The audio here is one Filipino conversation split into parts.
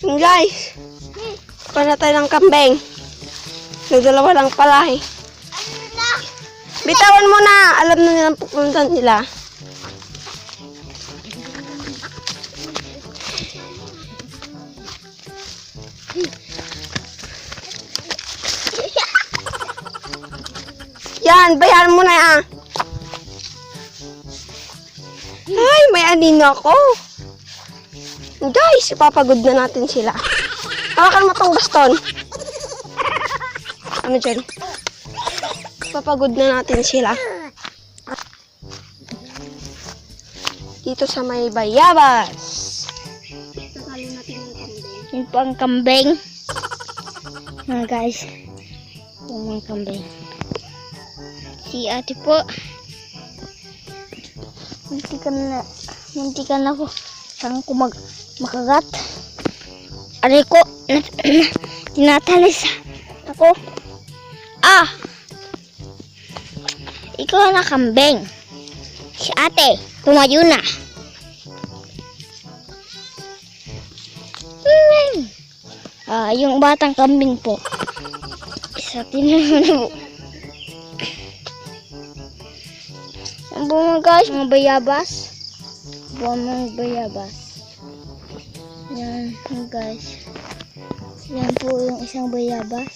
Guys, kuha na tayo ng kambing. Nagdalawa lang pala eh. Bitawan mo na. Alam na nilang pupuntan nila. Yan, bayaran mo na yan. Ay, may anino ako. Guys, ipapagod na natin sila. Hawakan mo tong baston. Ano dyan? Ipapagod na natin sila. Dito sa may bayabas. Sasalin natin yung kambing. Yung pang kambing. Guys. Yung mga kambing. Si ate po. Muntikan na po. Saan ko makagat. Aray ko. Tinatalis ako. Ah! Ikaw na kambing. Si ate. Tumayo na. Yung batang kambing po. Isa tinanong po. Ang mga guys, mga bayabas. Mga bayabas. Yan guys. Yan po yung isang bayabas.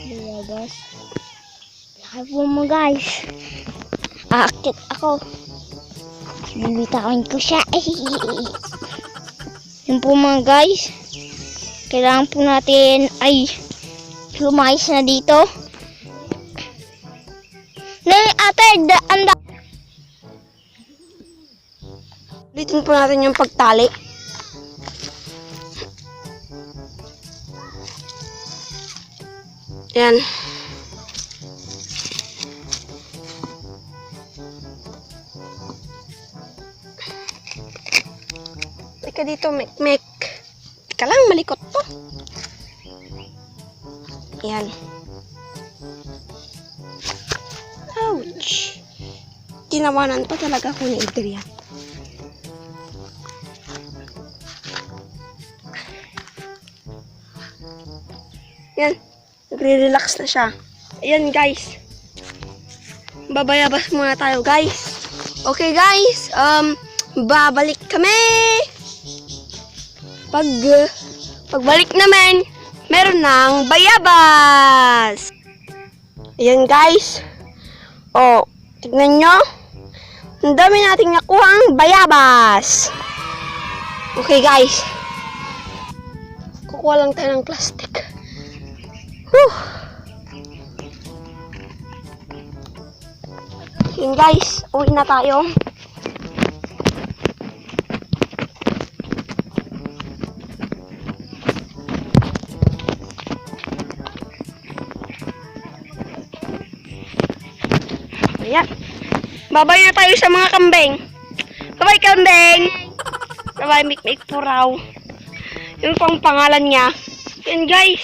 Bayabas. Laki po mga guys. Aakit ako. Bibitawan ko siya. Yan po mga guys. Kailangan po natin ay lumayas na dito. Ate, anda. Ulitin po natin yung pagtali. Yan. Teka dito, mek. Teka lang, malikot to. Yan. Ouch. Tinawanan pa talaga ako ni Adrian. Yan. Nagre-relax na siya. Ayan guys. Babayabas muna tayo guys. Okay guys. Babalik kami. Pagbalik naman, meron ng bayabas. Ayan guys. Oh, tignan nyo. Ang dami nating nakuhang bayabas. Okay guys. Kukuha lang tayo ng plastic. Whew. Yun guys, uwi na tayo. Ayan. Babay na tayo sa mga kambing. Bye-bye kambing. Bye-bye Mikmik Puraw. Yun pang pangalan niya. Yan guys.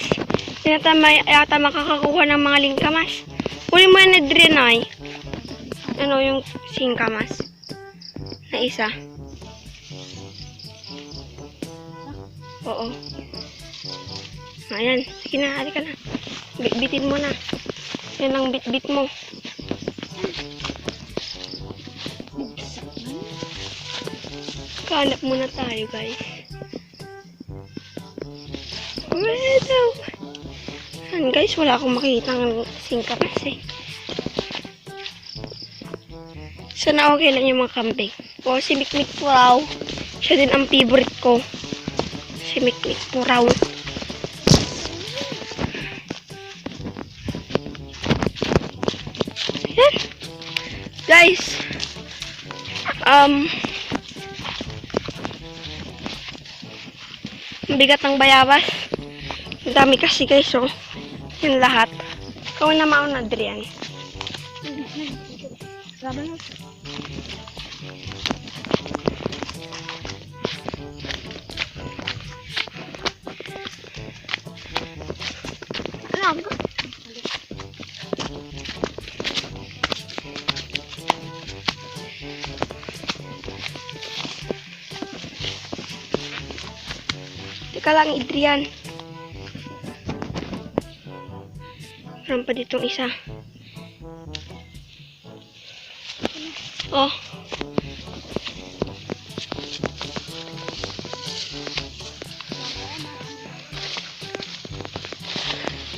Yata makakakuha ng mga lingkamas. Huli mo yan Adrian ay. Ano yung singkamas? Na isa. Oo. Ayan. Sige na, halika na. Bitbitin mo na. Yan ang bitbit mo. Kahanap muna tayo guys. Well, yan guys, wala akong makikitang singkamas eh. Sana okay lang yung mga kambing. O, si Mikmik Puraw. Siya din ang favorite ko. Si Mikmik Puraw. Yan. Guys. Ang bigat ng bayabas. Ang dami kasi guys, oh. Yan lahat. Ikaw na mauna, Adrian. Sabi mo. Alam ko. Teka lang, Adrian. Meron pa ditong isa. Oh.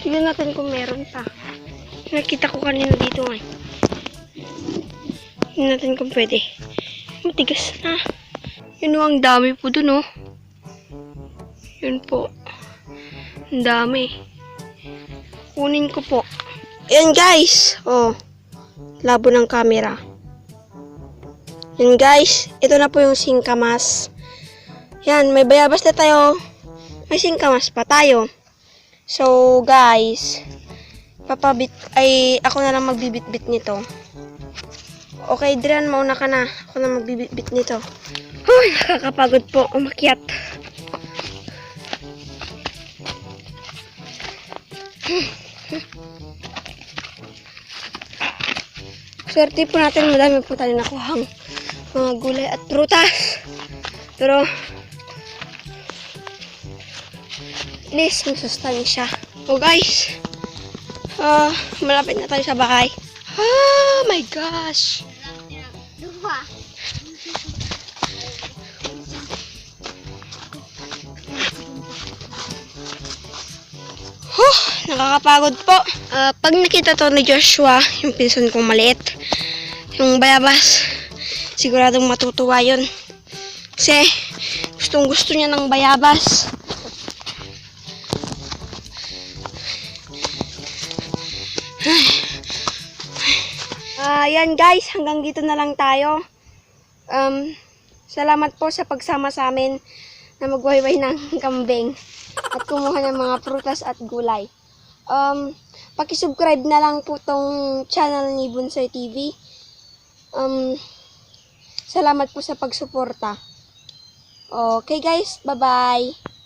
Tignan natin kung meron pa. Nakita ko kanina dito nga. Tignan natin kung pwede. Matigas na. Yun o, ang dami po dun, oh. Yun po. Ang dami. Kunin ko po. Ayan, guys. Oh. Labo ng camera. Yan, guys. Ito na po yung singkamas. Yan, may bayabas na tayo. May singkamas pa tayo. So, guys, ako na lang magbibit-bit nito. Okay, Adrian, mauna ka na. Ako na magbibit-bit nito. Uy, nakakapagod po umakyat. Swerte po natin, madami po tayo nakuhang mga gulay at prutas. Pero, at least masustansya. Oh guys, malapit na tayo sa bahay. Oh my gosh. Nakakapagod po. Pag nakita to ni Joshua, yung pinsan kong maliit, yung bayabas, siguradong matutuwa yun. Kasi, gustong gusto niya ng bayabas. Yan guys, hanggang dito na lang tayo. Salamat po sa pagsama sa amin na magwayway ng kambing at kumuha ng mga prutas at gulay. Paki-subscribe na lang po tong channel ni Bunsoy TV. Salamat po sa pagsuporta. Okay guys, bye-bye.